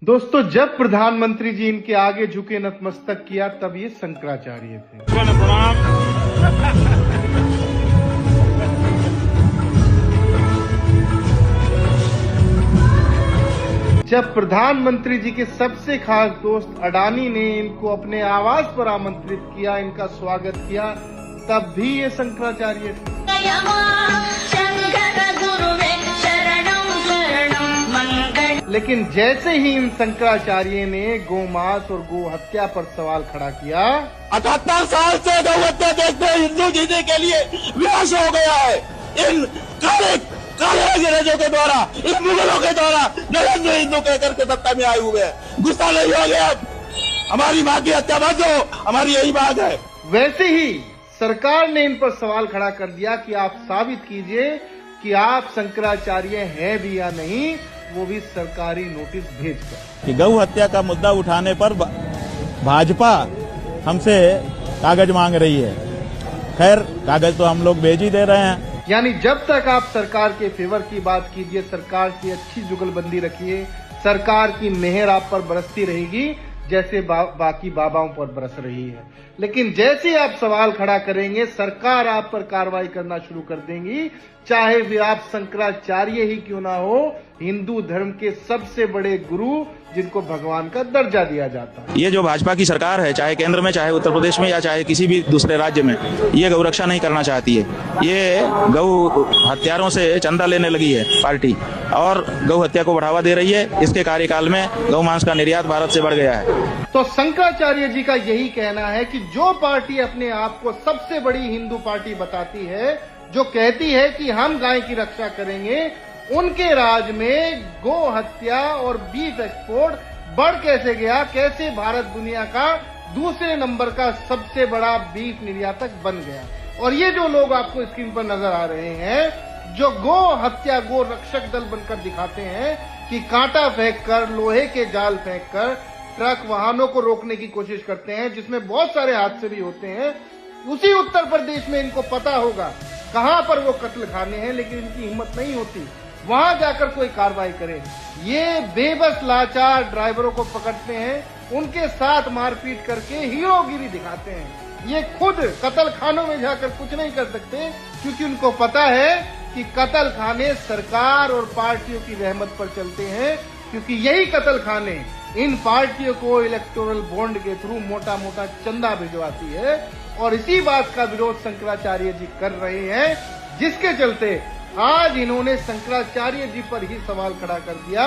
दोस्तों, जब प्रधानमंत्री जी इनके आगे झुके नतमस्तक किया तब ये शंकराचार्य थे। जब प्रधानमंत्री जी के सबसे खास दोस्त अडानी ने इनको अपने आवास पर आमंत्रित किया, इनका स्वागत किया, तब भी ये शंकराचार्य थे। लेकिन जैसे ही इन शंकराचार्य ने गोमांस और गो हत्या पर सवाल खड़ा किया, 78 साल से गौ हत्या देश में हिंदू जीने के लिए विनाश हो गया है। इन काले अंग्रेजों के द्वारा, इन मुगलों के द्वारा नरेंद्र हिंदू कहकर के सत्ता में आए हुए हैं। गुस्सा नहीं हो गया? हमारी माँ की हत्या बंद हो, हमारी यही बात है। वैसे ही सरकार ने इन पर सवाल खड़ा कर दिया कि आप साबित कीजिए कि आप शंकराचार्य हैं भी या नहीं, वो भी सरकारी नोटिस भेजकर। कि गौ हत्या का मुद्दा उठाने पर भाजपा हमसे कागज मांग रही है। खैर, कागज तो हम लोग भेज ही दे रहे हैं। यानी जब तक आप सरकार के फेवर की बात कीजिए, सरकार की अच्छी जुगलबंदी रखिए, सरकार की मेहर आप पर बरसती रहेगी जैसे बाकी बाबाओं पर बरस रही है। लेकिन जैसे आप सवाल खड़ा करेंगे, सरकार आप पर कार्रवाई करना शुरू कर देंगी, चाहे फिर आप शंकराचार्य ही क्यों ना हो, हिंदू धर्म के सबसे बड़े गुरु जिनको भगवान का दर्जा दिया जाता है। ये जो भाजपा की सरकार है, चाहे केंद्र में, चाहे उत्तर प्रदेश में, या चाहे किसी भी दूसरे राज्य में, ये गौ रक्षा नहीं करना चाहती है। ये गौ हत्यारों से चंदा लेने लगी है पार्टी, और गौ हत्या को बढ़ावा दे रही है। इसके कार्यकाल में गौ मांस का निर्यात भारत से बढ़ गया है। तो शंकराचार्य जी का यही कहना है कि जो पार्टी अपने आप को सबसे बड़ी हिंदू पार्टी बताती है, जो कहती है कि हम गाय की रक्षा करेंगे, उनके राज में गो हत्या और बीफ एक्सपोर्ट बढ़ कैसे गया, कैसे भारत दुनिया का दूसरे नंबर का सबसे बड़ा बीफ निर्यातक बन गया। और ये जो लोग आपको स्क्रीन पर नजर आ रहे हैं, जो गो हत्या गो रक्षक दल बनकर दिखाते हैं कि कांटा फेंक कर, लोहे के जाल फेंक कर ट्रक वाहनों को रोकने की कोशिश करते हैं, जिसमें बहुत सारे हादसे भी होते हैं। उसी उत्तर प्रदेश में इनको पता होगा कहां पर वो कत्ल खाने हैं, लेकिन इनकी हिम्मत नहीं होती वहां जाकर कोई कार्रवाई करे। ये बेबस लाचार ड्राइवरों को पकड़ते हैं, उनके साथ मारपीट करके हीरोगिरी दिखाते हैं। ये खुद कत्ल खानों में जाकर कुछ नहीं कर सकते, क्योंकि उनको पता है कि कत्ल खाने सरकार और पार्टियों की रहमत पर चलते हैं, क्योंकि यही कत्ल खाने इन पार्टियों को इलेक्टोरल बॉन्ड के थ्रू मोटा मोटा चंदा भिजवाती है। और इसी बात का विरोध शंकराचार्य जी कर रहे हैं, जिसके चलते आज इन्होंने शंकराचार्य जी पर ही सवाल खड़ा कर दिया